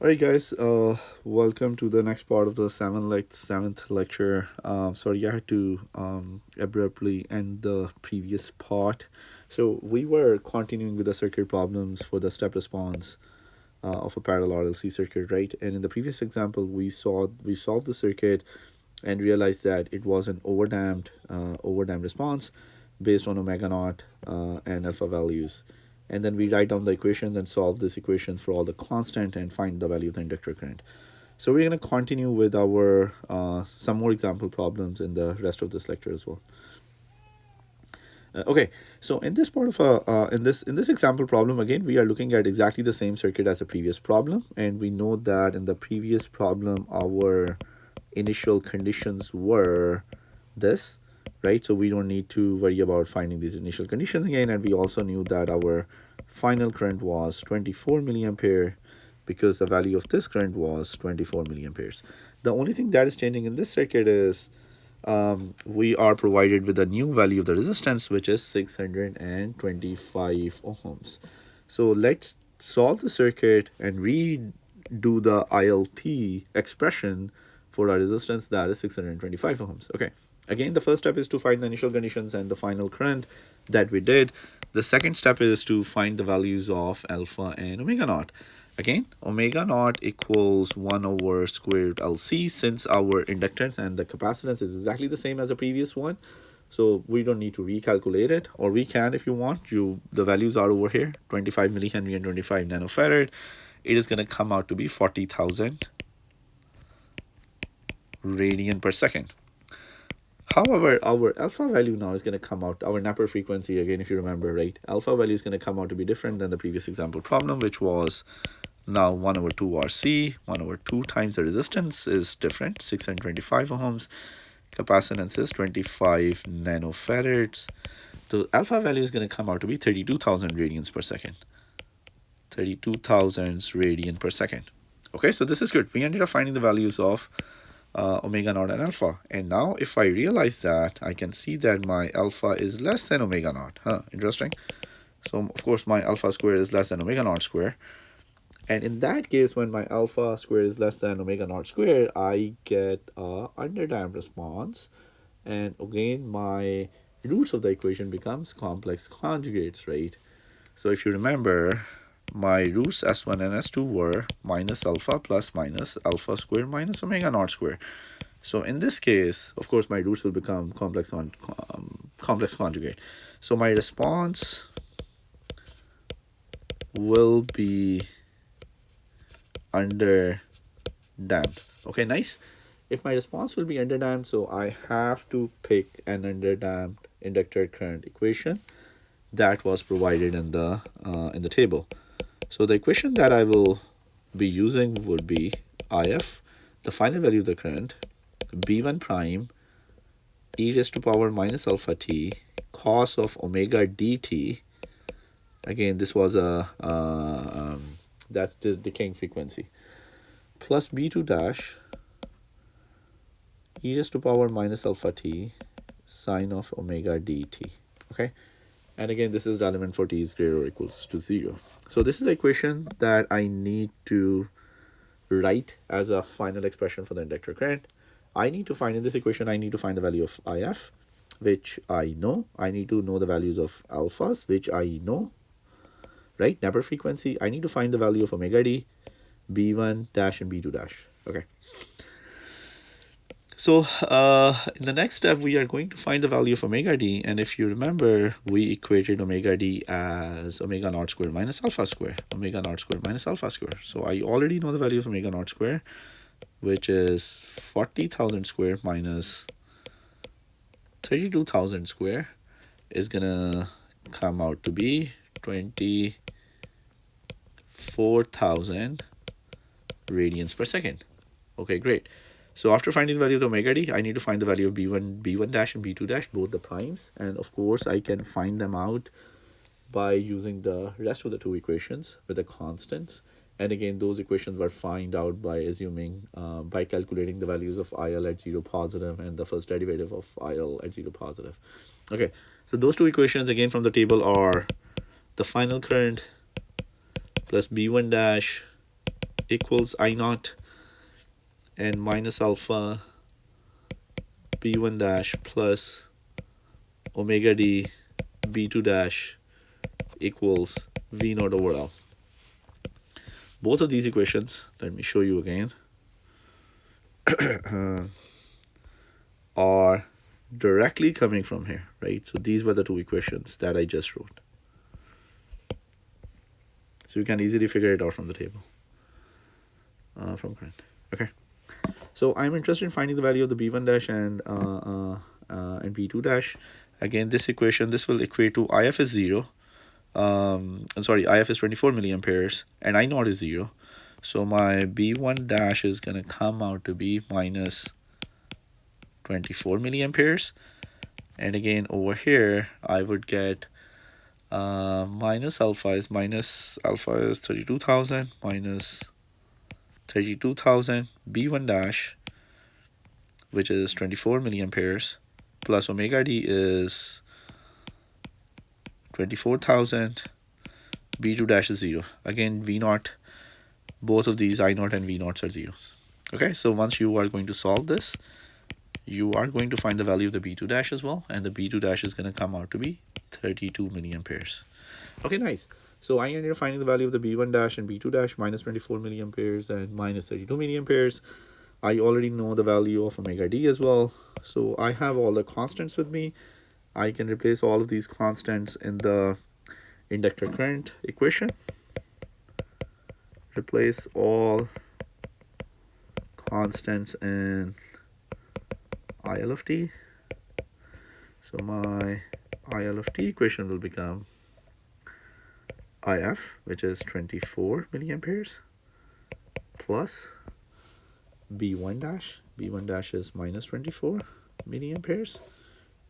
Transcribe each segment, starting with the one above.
Alright guys, welcome to the next part of the seventh lecture. Sorry I had to abruptly end the previous part. So we were continuing with the circuit problems for the step response of a parallel RLC circuit, right? And in the previous example, we solved the circuit and realized that it was an overdamped response based on omega naught and alpha values. And then we write down the equations and solve these equations for all the constant and find the value of the inductor current. So we're going to continue with our some more example problems in the rest of this lecture as well. Okay, so in this part of in this example problem, again we are looking at exactly the same circuit as the previous problem, and we know that in the previous problem our initial conditions were this, right? So we don't need to worry about finding these initial conditions again, and we also knew that our final current was 24 milliampere because the value of this current was 24 milliamperes. The only thing that is changing in this circuit is we are provided with a new value of the resistance, which is 625 ohms. So let's solve the circuit and redo the ILT expression for our resistance, that is 625 ohms. Okay. Again, the first step is to find the initial conditions and the final current that we did. The second step is to find the values of alpha and omega naught. Again, omega naught equals 1 over square root LC, since our inductance and the capacitance is exactly the same as the previous one. So we don't need to recalculate it, or we can if you want. The values are over here, 25 millihenry and 25 nanofarad. It is going to come out to be 40,000 radian per second. However, our alpha value now is going to come out, our Napier frequency, again, if you remember, right? Alpha value is going to come out to be different than the previous example problem, which was now 1 over 2 RC. 1 over 2 times the resistance is different, 625 ohms. Capacitance is 25 nanofarads. The alpha value is going to come out to be 32,000 radians per second. 32,000 radian per second. Okay, so this is good. We ended up finding the values of omega naught and alpha. And now if I realize that, I can see that my alpha is less than omega naught. Interesting. So of course my alpha square is less than omega naught square. And in that case, when my alpha square is less than omega naught square, I get a underdamped response. And again, my roots of the equation becomes complex conjugates, right? So if you remember, my roots S1 and S2 were minus alpha plus minus alpha square minus omega naught square. So in this case, of course, my roots will become complex conjugate. So my response will be underdamped. Okay, nice. If my response will be underdamped, so I have to pick an underdamped inductor current equation that was provided in the table. So the equation that I will be using would be IF, the final value of the current, B1 prime, e raised to power minus alpha t, cos of omega dt. Again, this was that's the decaying frequency, plus B2 dash, e raised to power minus alpha t, sine of omega dt. Okay. And again, this is relevant for t is greater or equals to 0. So this is the equation that I need to write as a final expression for the inductor current. I need to find, in this equation, I need to find the value of IF, which I know. I need to know the values of alphas, which I know, right? Napier frequency. I need to find the value of omega d, B1 dash and B2 dash. Okay. So in the next step, we are going to find the value of omega d. And if you remember, we equated omega d as omega naught square minus alpha square. Omega naught square minus alpha square. So I already know the value of omega naught square, which is 40,000 square minus 32,000 square is going to come out to be 24,000 radians per second. Okay, great. So after finding the value of the omega d, I need to find the value of b1 dash and b2 dash, both the primes. And of course, I can find them out by using the rest of the two equations with the constants. And again, those equations were found out by assuming, by calculating the values of IL at 0 positive and the first derivative of IL at 0 positive. Okay, so those two equations again from the table are the final current plus b1 dash equals I naught and minus alpha B1 dash plus omega d B2 dash equals V naught over L. Both of these equations, let me show you again, are directly coming from here, right? So these were the two equations that I just wrote. So you can easily figure it out from the table, from current. Okay. So I'm interested in finding the value of the B1 dash and B2 dash. Again, this equation, this will equate to IF is 0. IF is 24 milliamperes and I naught is 0. So my B1 dash is going to come out to be minus 24 milliamperes. And again, over here, I would get minus alpha is 32,000 minus 32,000 B1 dash, which is 24 milliamperes, plus omega d is 24,000, B2 dash is 0. Again, V naught, both of these I naught and V naughts are zeros. Okay, so once you are going to solve this, you are going to find the value of the B2 dash as well, and the B2 dash is going to come out to be 32 milliamperes. Okay, nice. So I ended up finding the value of the B1 dash and B2 dash, minus 24 milliamperes and minus 32 milliamperes. I already know the value of omega d as well. So I have all the constants with me. I can replace all of these constants in the inductor current equation. Replace all constants in IL of t. So my IL of t equation will become IF, which is 24 milliamperes, plus B1 dash. B1 dash is minus 24 milliamperes,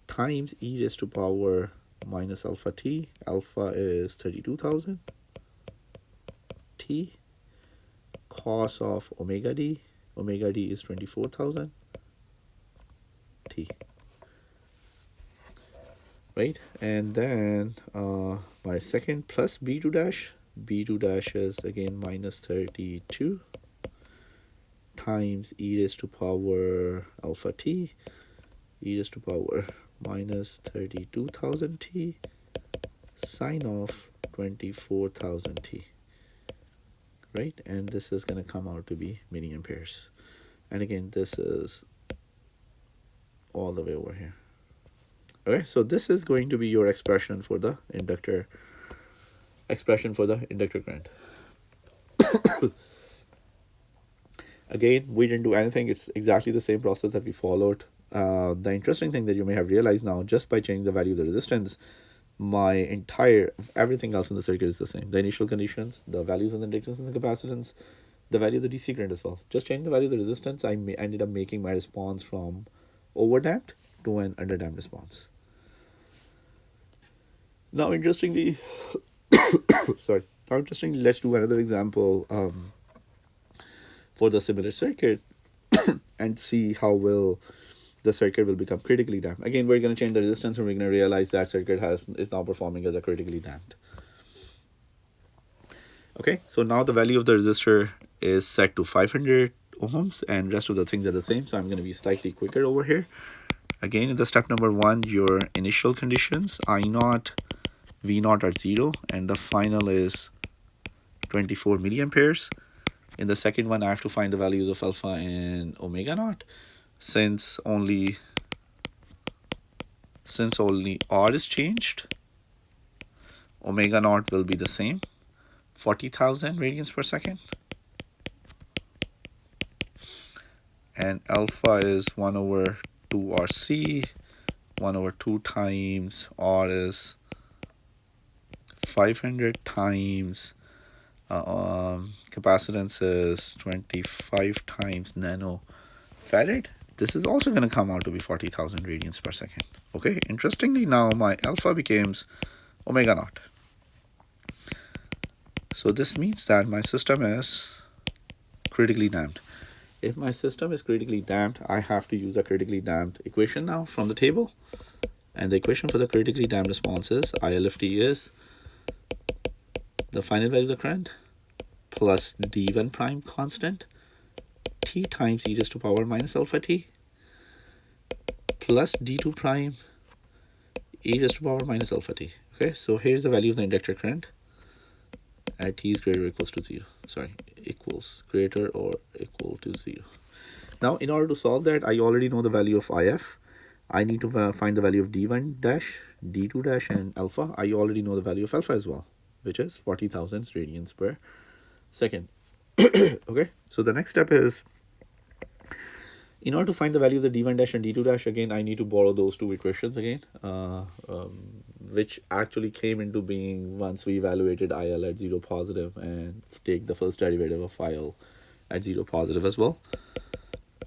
times e raised to power minus alpha t. Alpha is 32,000 t, cos of omega d. Omega d is 24,000 t. Right, and then my second plus B2 dash. B2 dash is again minus 32 times e raised to power alpha t. E raised to power minus 32,000 t sine of 24,000 t. Right, and this is going to come out to be milliamperes. And again, this is all the way over here. Okay, so this is going to be your expression for the inductor current. Again, we didn't do anything. It's exactly the same process that we followed. The interesting thing that you may have realized now, just by changing the value of the resistance, everything else in the circuit is the same. The initial conditions, the values of the inductance and the capacitance, the value of the DC current as well. Just change the value of the resistance, I ended up making my response from overdamped to an underdamped response. Now, interestingly, let's do another example for the similar circuit and see how the circuit will become critically damped. Again, we're going to change the resistance and we're going to realize that circuit is now performing as a critically damped. Okay, so now the value of the resistor is set to 500 ohms and rest of the things are the same. So I'm going to be slightly quicker over here. Again, in the step number 1, your initial conditions, I naught, V naught are 0, and the final is 24 milliamperes. In the second one, I have to find the values of alpha and omega naught. Since only R is changed, omega naught will be the same, 40,000 radians per second. And alpha is 1 over 2 RC, 1 over 2 times R is 500 times capacitance is 25 times nanofarad. This is also going to come out to be 40,000 radians per second. Okay, interestingly, now my alpha becomes omega naught. So this means that my system is critically damped. If my system is critically damped, I have to use a critically damped equation now from the table. And the equation for the critically damped response is IL of t is the final value of the current plus d1 prime constant t times e raised to power minus alpha t plus d2 prime e raised to power minus alpha t. Okay, so here's the value of the inductor current at t is greater or equals to 0. Sorry, equals greater or equal to 0. Now, in order to solve that, I already know the value of IF. I need to find the value of D1 dash, D2 dash, and alpha. I already know the value of alpha as well, which is 40,000 radians per second. Okay, so the next step is, in order to find the value of the D1 dash and D2 dash, again, I need to borrow those two equations again, which actually came into being once we evaluated IL at 0 positive and take the first derivative of IL at 0 positive as well.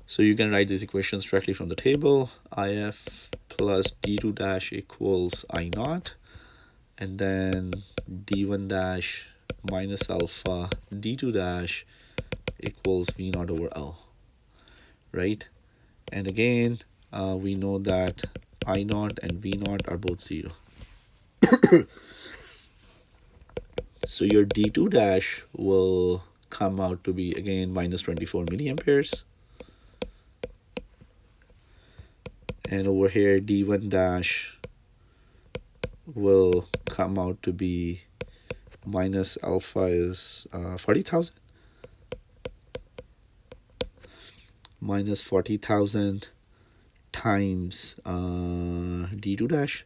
So you can write these equations directly from the table. IF plus D2 dash equals I naught, and then D1 dash minus alpha D2 dash equals V naught over L, right? And again, we know that I naught and V naught are both 0. So your D2 dash will come out to be, again, minus 24 milliamperes. And over here, D1 dash will come out to be minus alpha is 40,000. Minus 40,000 times D2 dash.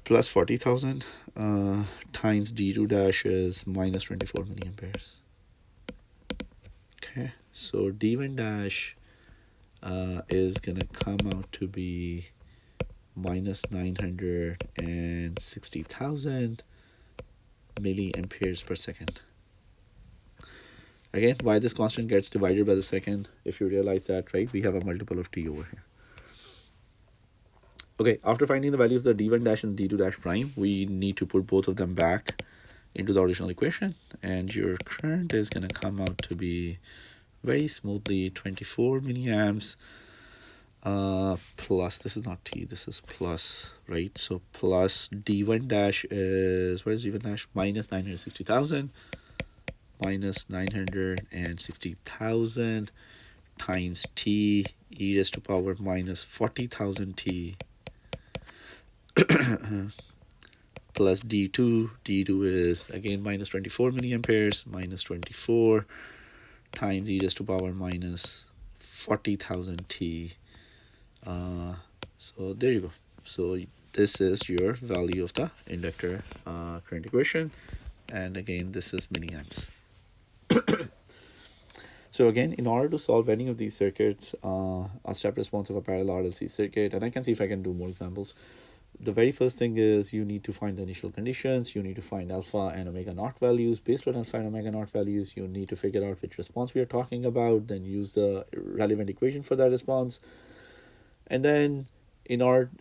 Plus 40,000 times D2 dash is minus 24 milliamperes. Okay, so D1 dash is gonna come out to be minus 960,000 milliamperes per second. Again, why this constant gets divided by the second, if you realize that, right, we have a multiple of t over here. Okay, after finding the value of the d1 dash and d2 dash prime, we need to put both of them back into the original equation, and your current is going to come out to be very smoothly 24 milliamps plus, this is not t, this is plus, right? So plus d1 dash is, what is d1 dash? Minus 960,000 minus 960,000 times t e raised to power minus 40,000 t plus d2. D2 is again minus 24 milliamperes, minus 24 times e raised to power minus 40,000 t. So there you go. So this is your value of the inductor current equation, and again this is milliamps. So again, in order to solve any of these circuits, a step response of a parallel RLC circuit, and I can see if I can do more examples. The very first thing is you need to find the initial conditions. You need to find alpha and omega naught values. Based on alpha and omega naught values, you need to figure out which response we are talking about, then use the relevant equation for that response. And then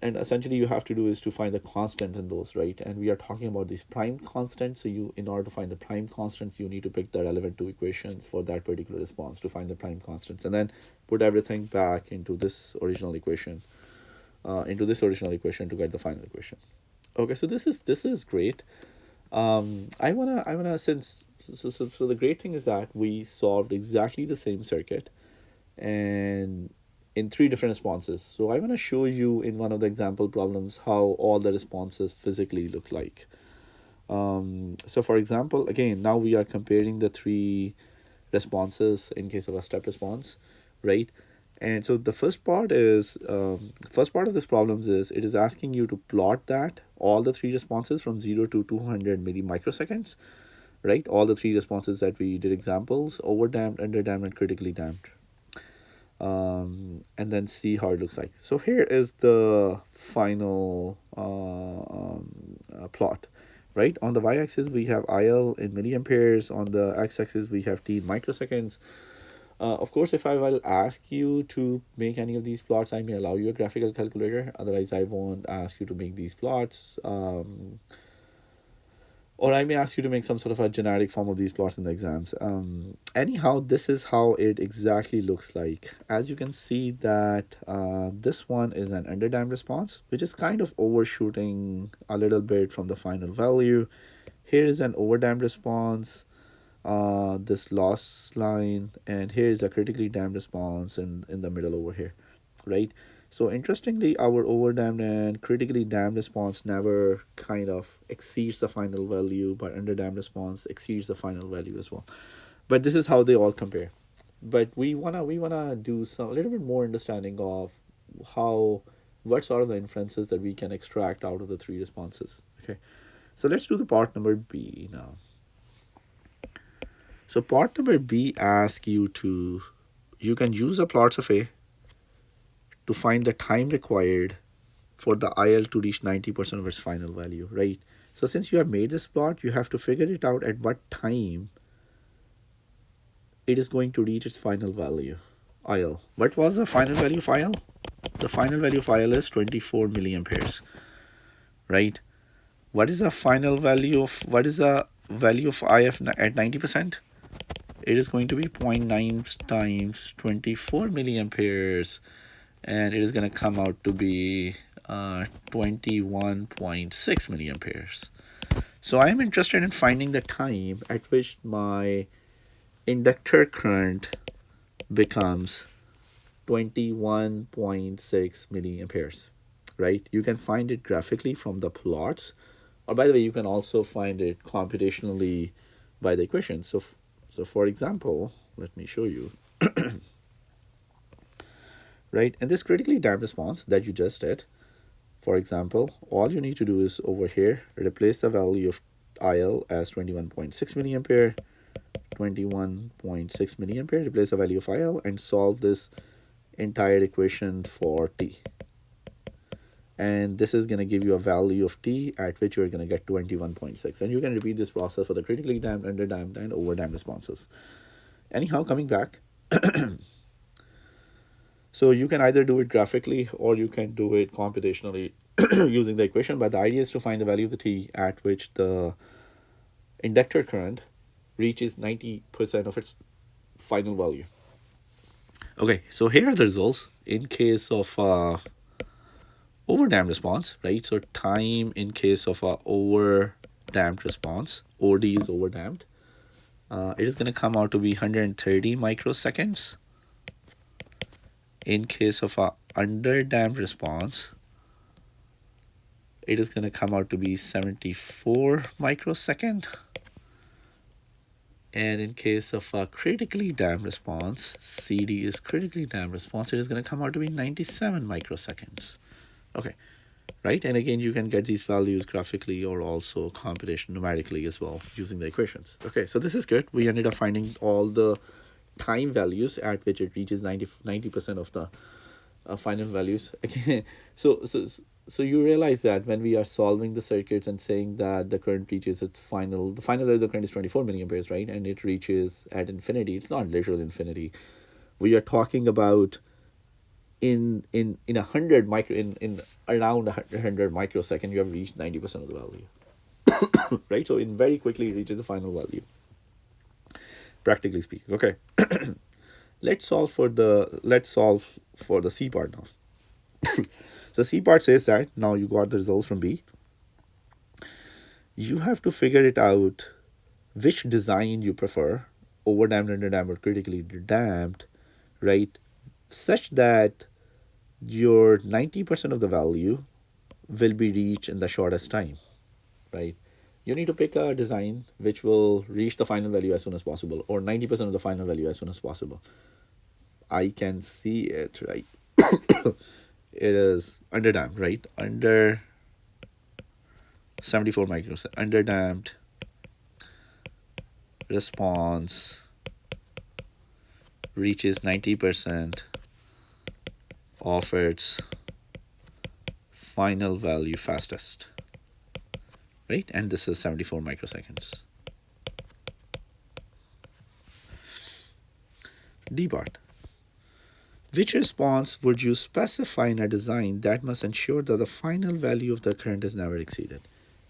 essentially you have to do is to find the constant in those, right? And we are talking about these prime constants. So in order to find the prime constants, you need to pick the relevant two equations for that particular response to find the prime constants, and then put everything back into this original equation. To get the final equation. Okay, so this is great. I wanna since so the great thing is that we solved exactly the same circuit, and in three different responses. So I want to show you in one of the example problems how all the responses physically look like. So for example, again, now we are comparing the three responses in case of a step response, right? And so the first part is first part of this problem is it is asking you to plot that all the three responses from 0 to 200 microseconds, right? All the three responses that we did examples: overdamped, underdamped, and critically damped. And then see how it looks like. So here is the final plot, right? On the y-axis we have IL in milliamperes. On the x-axis we have t in microseconds. Of course, if I will ask you to make any of these plots, I may allow you a graphical calculator. Otherwise, I won't ask you to make these plots. Or I may ask you to make some sort of a generic form of these plots in the exams. Anyhow, this is how it exactly looks like. As you can see that this one is an underdamped response, which is kind of overshooting a little bit from the final value. Here is an overdamped response, this loss line, and here is a critically damped response in the middle over here, right? So interestingly, our overdamped and critically damped response never kind of exceeds the final value, but underdamped response exceeds the final value as well. But this is how they all compare. But we wanna do some a little bit more understanding of how what sort of the inferences that we can extract out of the three responses. Okay, so let's do the part number B now. So part number B asks you can use the plots of A to find the time required for the IL to reach 90% of its final value, right? So since you have made this plot, you have to figure it out at what time it is going to reach its final value, IL. What was the final value of IL? The final value of IL is 24 milliamperes, right? What is the value of IF at 90%? It is going to be 0.9 times 24 milliamperes, and it is going to come out to be 21.6 milliamperes. So I am interested in finding the time at which my inductor current becomes 21.6 milliamperes, right? You can find it graphically from the plots, or by the way, you can also find it computationally by the equation. So for example, let me show you. Right, and this critically damped response that you just did, for example, all you need to do is over here replace the value of IL as 21.6 milliampere, 21.6 milliampere, replace the value of IL, and solve this entire equation for T. And this is going to give you a value of T at which you're going to get 21.6. And you can repeat this process for the critically damped, underdamped, and overdamped responses. Anyhow, coming back, so you can either do it graphically or you can do it computationally using the equation. But the idea is to find the value of the T at which the inductor current reaches 90% of its final value. Okay, so here are the results in case of overdamped response, right? So time in case of a overdamped response, OD is overdamped. It is going to come out to be 130 microseconds. In case of a underdamped response, it is going to come out to be 74 microsecond. And in case of a critically damped response, CD is critically damped response, it is going to come out to be 97 microseconds. Okay, right? And again, you can get these values graphically or also computation numerically as well using the equations. Okay, so this is good. We ended up finding all the time values at which it reaches 90% of the final values. Okay, so you realize that when we are solving the circuits and saying that the current reaches its final, the final value of the current is 24 milliamperes, right? And it reaches at infinity. It's not literal infinity. We are talking about in 100 micro in around 100 microsecond, you have reached 90% of the value, right? So in very quickly it reaches the final value, practically speaking. Okay. let's solve for the C part now. So C part says that now you got the results from B. You have to figure it out which design you prefer, overdamped, underdamped, or critically damped, right? Such that your 90% of the value will be reached in the shortest time, right? You need to pick a design which will reach the final value as soon as possible, or 90% of the final value as soon as possible. I can see it, right? It is underdamped, right? Under 74 microseconds, underdamped response reaches 90% of its final value fastest, right? And this is 74 microseconds. D part. Which response would you specify in a design that must ensure that the final value of the current is never exceeded?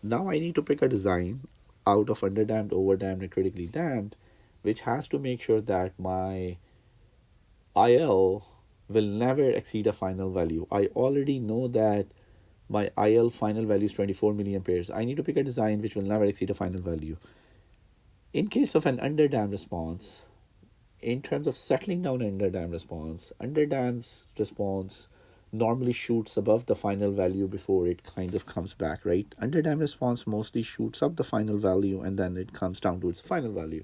Now I need to pick a design out of underdamped, overdamped, and critically damped, which has to make sure that my IL will never exceed a final value. I already know that my IL final value is 24 milliamperes. I need to pick a design which will never exceed a final value. In case of an underdamped response, in terms of settling down an underdamped response normally shoots above the final value before it kind of comes back, right? Underdamped response mostly shoots up the final value and then it comes down to its final value.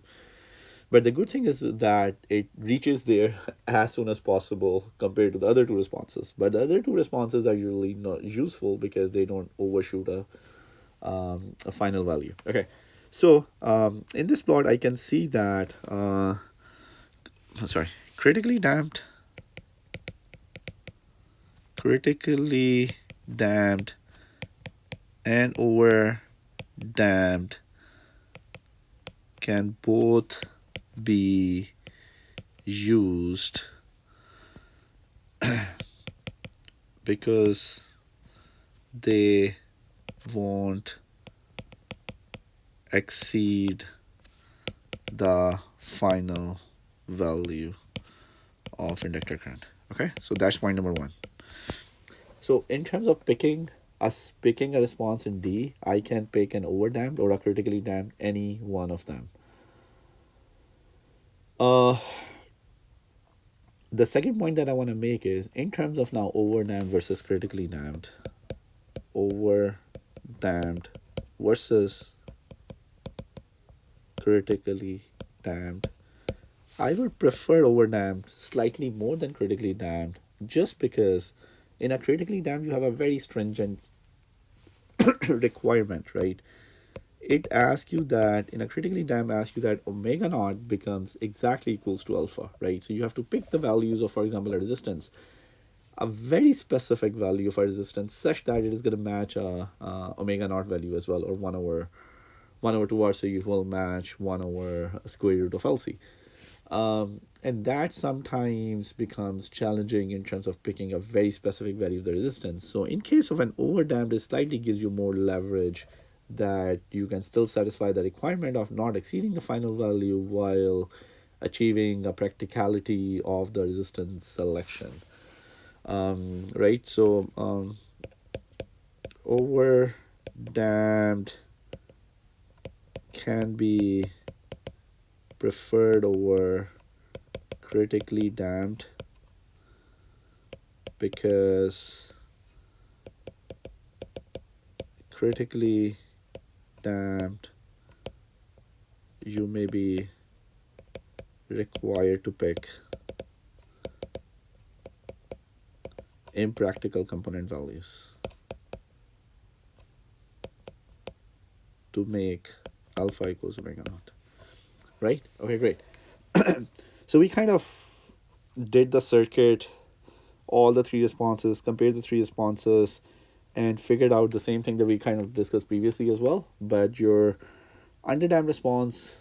But the good thing is that it reaches there as soon as possible compared to the other two responses. But the other two responses are usually not useful because they don't overshoot a final value. Okay, so in this plot, I can see that, sorry, critically damped and over damped can both be used because they won't exceed the final value of inductor current. Okay, so that's point number one. So in terms of picking a response in D, I can pick an overdamped or a critically damped, any one of them. The second point that I want to make is in terms of now overdamped versus critically damped, overdamped versus critically damped, I would prefer overdamped slightly more than critically damped just because in a critically damped you have a very stringent requirement, right? It asks you that in a critically damped asks you that omega naught becomes exactly equals to alpha, right? So you have to pick the values of, for example, a resistance, a very specific value of a resistance such that it is going to match a omega naught value as well, or 1 over 2r, so you will match 1 over square root of LC. And that sometimes becomes challenging in terms of picking a very specific value of the resistance. So in case of an overdamped, it slightly gives you more leverage that you can still satisfy the requirement of not exceeding the final value while achieving a practicality of the resistance selection. Right? So overdamped can be preferred over critically damped because critically damped you may be required to pick impractical component values to make alpha equals omega naught. Right? Okay, great. So we kind of did the circuit, all the three responses, compared the three responses, and figured out the same thing that we kind of discussed previously as well. But your underdamped response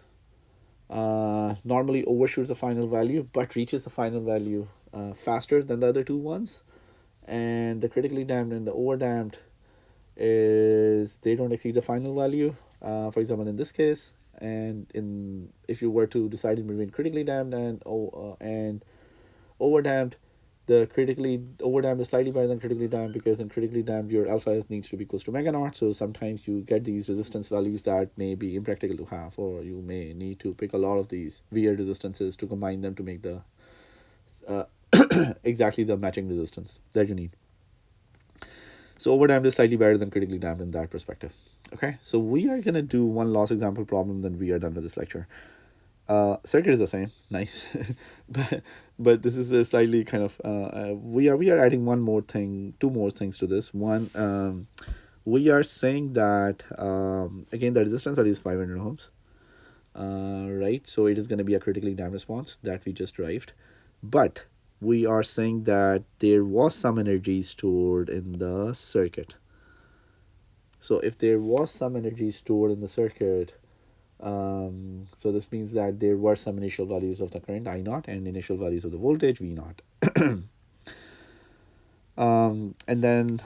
normally overshoots the final value, but reaches the final value faster than the other two ones. And the critically damped and the overdamped is they don't exceed the final value. For example, in this case, and in if you were to decide in between critically damped and overdamped, the critically overdamped is slightly better than critically damped because in critically damped your alpha needs to be equals to omega naught. So sometimes you get these resistance values that may be impractical to have, or you may need to pick a lot of these weird resistances to combine them to make the exactly the matching resistance that you need. So overdamped is slightly better than critically damped in that perspective. Okay, so we are going to do one last example problem, then we are done with this lecture. Circuit is the same, nice, but this is a slightly kind of we are adding one more thing, two more things to this. One, we are saying that again the resistance value is 500 ohms, right? So it is going to be a critically damped response that we just derived, but we are saying that there was some energy stored in the circuit. So if there was some energy stored in the circuit, so this means that there were some initial values of the current I naught and initial values of the voltage V naught. And then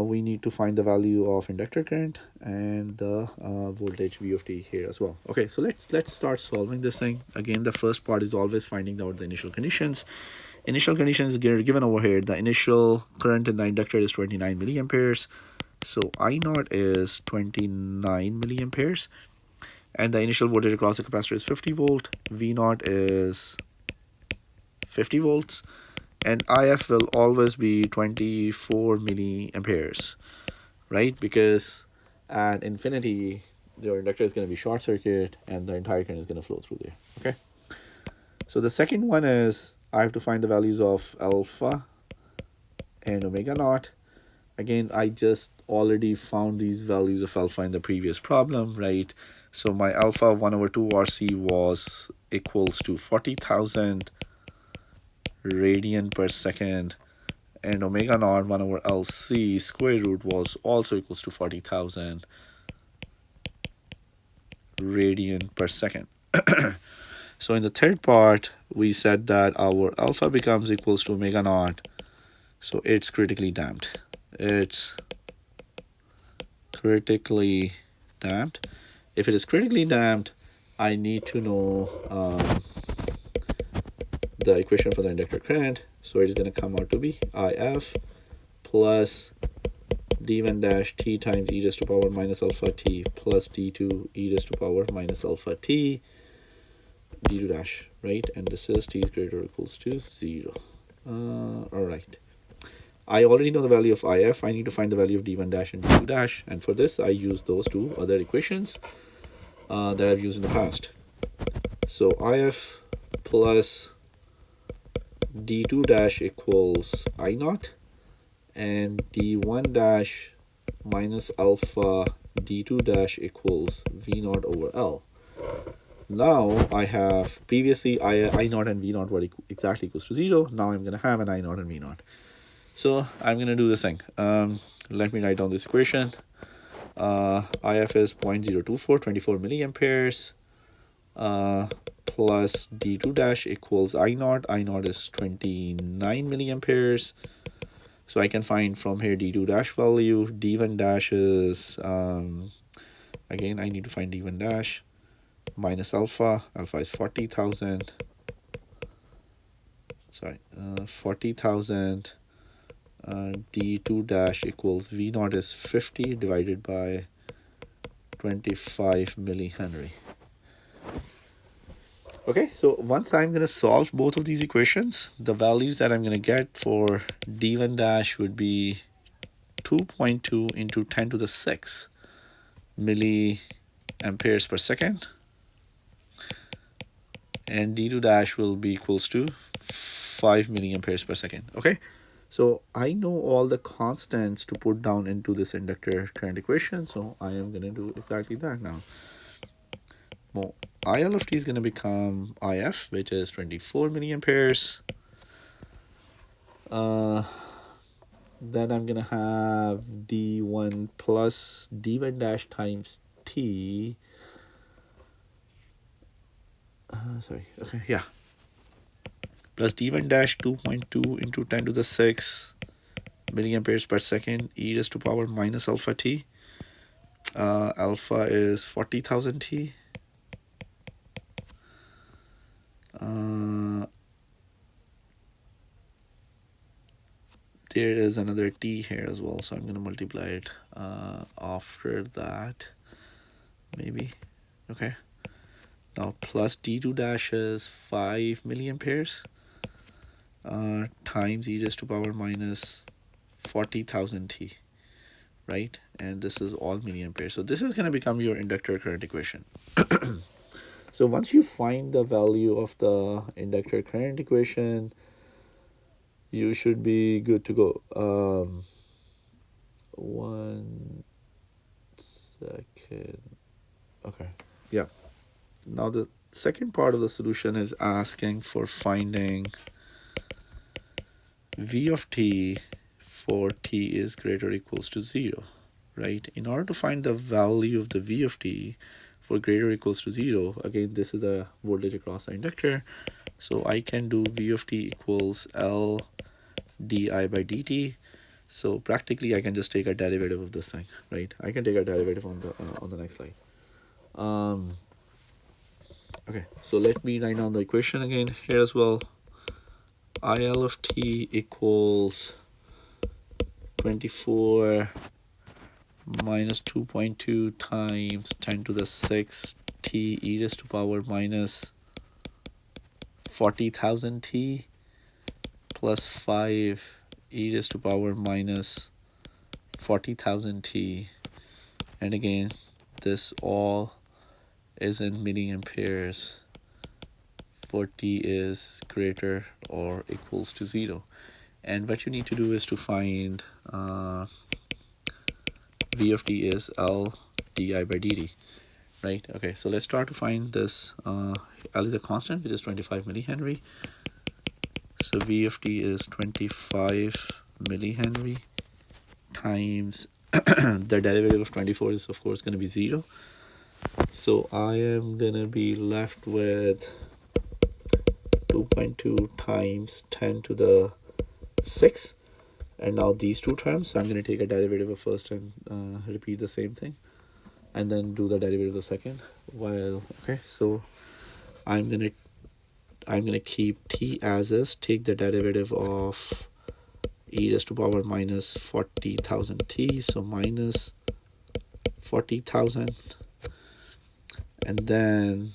we need to find the value of inductor current and the voltage v of t here as well. Okay, so let's start solving this thing. Again, the first part is always finding out the initial conditions. Initial conditions are given over here. The initial current in the inductor is 29 milliamperes. So I naught is 29 milliamperes. And the initial voltage across the capacitor is 50 volt. V naught is 50 volts. And IF will always be 24 milliamperes, right? Because at infinity, your inductor is going to be short circuit and the entire current is going to flow through there, okay? So the second one is I have to find the values of alpha and omega naught. Again, I just already found these values of alpha in the previous problem, right? So my alpha 1 over 2 RC was equals to 40,000 radian per second, and omega naught 1 over LC square root was also equals to 40,000 radian per second. So in the third part, we said that our alpha becomes equals to omega naught. So it's critically damped. It's critically damped. If it is critically damped, I need to know the equation for the inductor current. So it is going to come out to be IF plus d1 dash t times e raised to power minus alpha t plus d2 e raised to power minus alpha t d2 dash, right? And this is t is greater or equals to 0. All right. I already know the value of IF. I need to find the value of d1 dash and d2 dash. And for this, I use those two other equations that I've used in the past. So IF plus d2 dash equals I naught, and d1 dash minus alpha d2 dash equals v naught over L. Now I have previously I naught and v naught were exactly equals to 0. Now I'm going to have an I naught and v naught. So I'm going to do this thing. Let me write down this equation. IF is 0.024, 24 milliamperes. Plus d2 dash equals I naught. I naught is 29 milliamperes. So I can find from here d2 dash value. d1 dash is, again, I need to find d1 dash minus alpha. Alpha is 40,000. Sorry, 40,000. D2 dash equals V naught is 50 divided by 25 millihenry. Okay, so once I'm going to solve both of these equations, the values that I'm going to get for d1 dash would be 2.2 into 10 to the 6 milliamperes per second, and d2 dash will be equals to 5 milliamperes per second. Okay, so I know all the constants to put down into this inductor current equation, so I am going to do exactly that now. Well, IL of t is going to become IF, which is 24 milliamperes. Then I'm going to have D1 plus D1 dash times T. Okay, yeah. Plus D1 dash 2.2 into 10 to the 6 milliamperes per second, e raised to power minus alpha t. Alpha is 40,000 T. There is another t here as well, so I'm going to multiply it after that, maybe. Okay, now plus d2 dash is 5 milliamperes times e raised to power minus 40,000 T, right? And this is all milliamperes, so this is going to become your inductor current equation. So once you find the value of the inductor current equation, you should be good to go. 1 second. Okay, yeah. Now the second part of the solution is asking for finding v of t for t is greater or equals to 0, right? In order to find the value of the v of t for greater or equals to 0, again, this is the voltage across the inductor, so I can do v of t equals L di by dt. So practically, I can just take a derivative of this thing, right? I can take a derivative on the next slide. Okay, so let me write down the equation again here as well. IL of t equals 24 minus 2.2 times 10 to the 6 t e raised to power minus 40,000 t plus 5 e raised to power minus 40,000 t. And again, this all is in milliamperes for t is greater or equals to 0. And what you need to do is to find v of t is L di by dt, right? Okay, so let's try to find this. L is a constant, which is 25 millihenry. So v of t is 25 millihenry times the derivative of 24 is of course going to be 0. So I am going to be left with 2.2 times 10 to the 6. And now these two terms, so I'm going to take a derivative of first and repeat the same thing, and then do the derivative of the second. While okay, so I'm gonna keep t as is, take the derivative of e raised to power minus 40,000 t, so minus 40,000, and then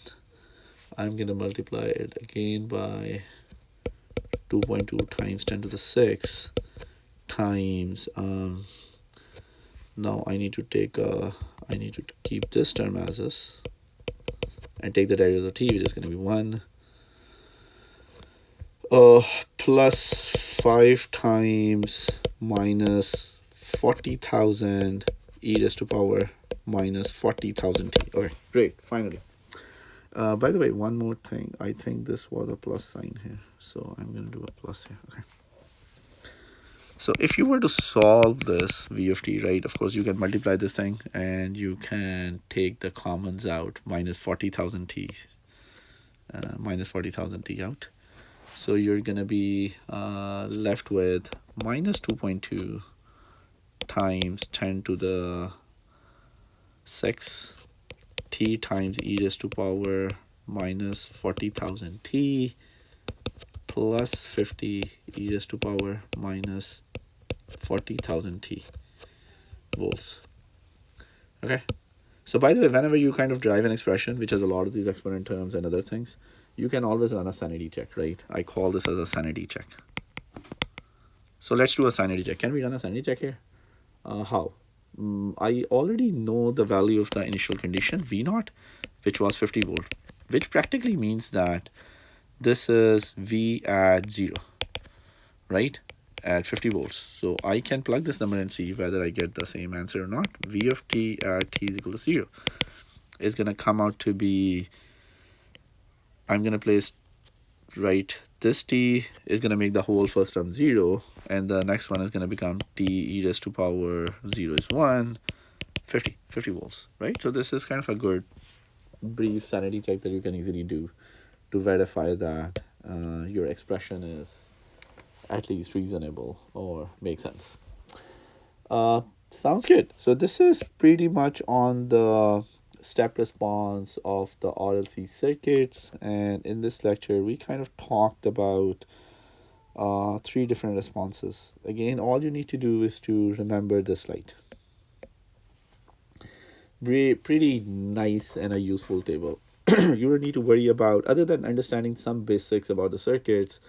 I'm gonna multiply it again by 2.2 times 10 to the 6 times now I need to keep this term as is and take the derivative of t, which is going to be 1 plus 5 times minus 40,000 e raised to power minus 40,000 t. Okay, great, finally. By the way, one more thing, I think this was a plus sign here, so I'm going to do a plus here. Okay. So if you were to solve this v of t, right, of course you can multiply this thing and you can take the commons out, minus 40,000 t, minus 40,000 t out. So you're going to be left with minus 2.2 times 10 to the 6 t times e raised to power minus 40,000 t plus 50 e raised to power minus 40,000 t volts. Okay, so by the way, whenever you kind of derive an expression which has a lot of these exponent terms and other things, you can always run a sanity check, right? I call this as a sanity check. So let's do a sanity check. Can we run a sanity check here? How? I already know the value of the initial condition v0, which was 50 volt, which practically means that this is v at 0, right, at 50 volts. So I can plug this number and see whether I get the same answer or not. V of t at t is equal to 0 is going to come out to be, I'm going to place, right, this t is going to make the whole first term 0, and the next one is going to become t e raised to power 0 is 1, 50 volts, right? So this is kind of a good brief sanity check that you can easily do to verify that your expression is at least reasonable or makes sense. Sounds good. So this is pretty much on the step response of the RLC circuits, and in this lecture we kind of talked about 3 different responses. Again, all you need to do is to remember this slide. Pretty nice and a useful table. You don't need to worry about, other than understanding some basics about the circuits,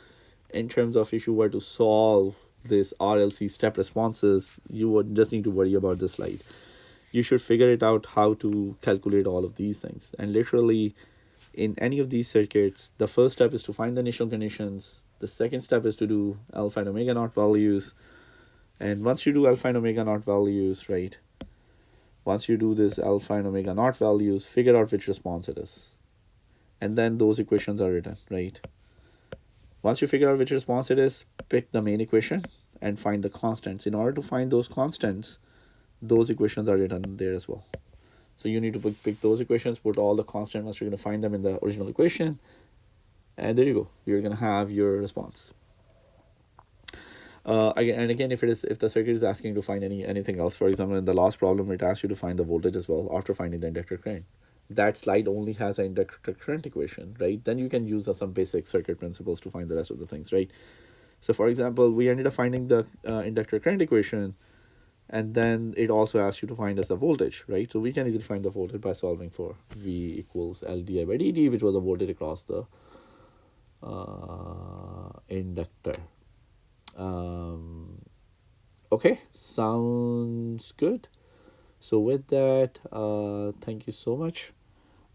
in terms of if you were to solve this RLC step responses, you would just need to worry about this slide. You should figure it out how to calculate all of these things. And literally, in any of these circuits, the first step is to find the initial conditions. The second step is to do alpha and omega naught values. And once you do alpha and omega naught values, right, once you do this alpha and omega naught values, figure out which response it is. And then those equations are written, right? Once you figure out which response it is, pick the main equation and find the constants. In order to find those constants, those equations are written there as well. So you need to pick those equations, put all the constants once you're going to find them in the original equation, and there you go. You're going to have your response. Again, if the circuit is asking to find anything else, for example, in the last problem, it asks you to find the voltage as well after finding the inductor current. That slide only has an inductor current equation, right? Then you can use some basic circuit principles to find the rest of the things, right? So, for example, we ended up finding the inductor current equation, and then it also asks you to find us the voltage, right? So we can easily find the voltage by solving for V equals L di by dt, which was the voltage across the inductor. Okay, sounds good. So with that, thank you so much.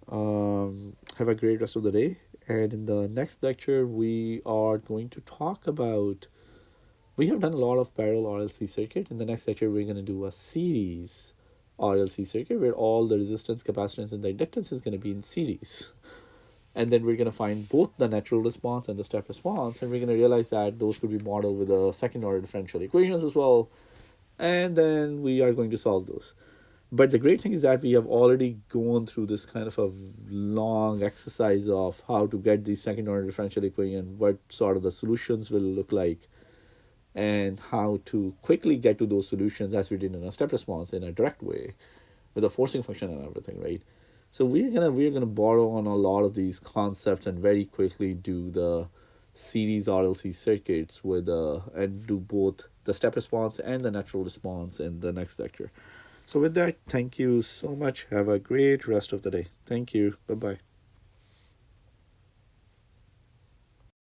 Have a great rest of the day. And in the next lecture, we are going to talk about. We have done a lot of parallel RLC circuit. In the next lecture, we're going to do a series RLC circuit where all the resistance, capacitance, and the inductance is going to be in series. And then we're going to find both the natural response and the step response. And we're going to realize that those could be modeled with the second order differential equations as well. And then we are going to solve those. But the great thing is that we have already gone through this kind of a long exercise of how to get the second order differential equation, what sort of the solutions will look like, and how to quickly get to those solutions as we did in a step response in a direct way with a forcing function and everything, right? So we're gonna borrow on a lot of these concepts and very quickly do the series RLC circuits with and do both the step response and the natural response in the next lecture. So with that, thank you so much. Have a great rest of the day. Thank you. Bye bye.